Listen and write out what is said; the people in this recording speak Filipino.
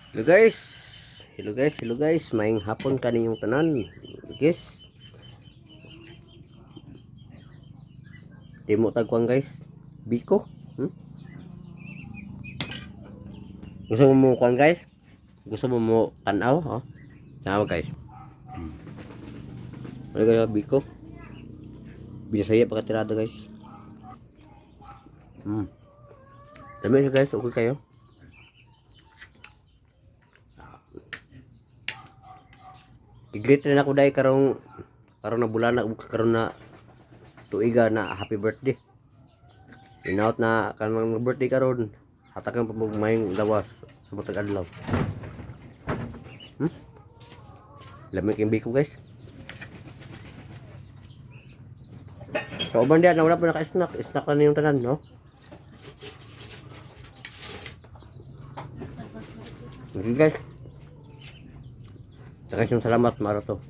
Hello guys. Hello guys. Maayong hapon kaninyong tanan. Guys. Demo tagwang guys. Biko. Gusto mo mo kuan guys? Gusto mo mo tanaw, oh? Tanaw guys. Ano kayo biko? Binasaya pagkatirada guys. Dami siya guys, okay kayo? I-greet rin ako dahil karong na bulan na karon na tuiga na happy birthday. Inaut na kanang birthday karon. Hatakan pa mayong lawas sa matag adlaw. Lamig yung biko guys. So uban diyan wala pa naka-snack. Snack na yung tanan, no? Okay guys. Salamat marato.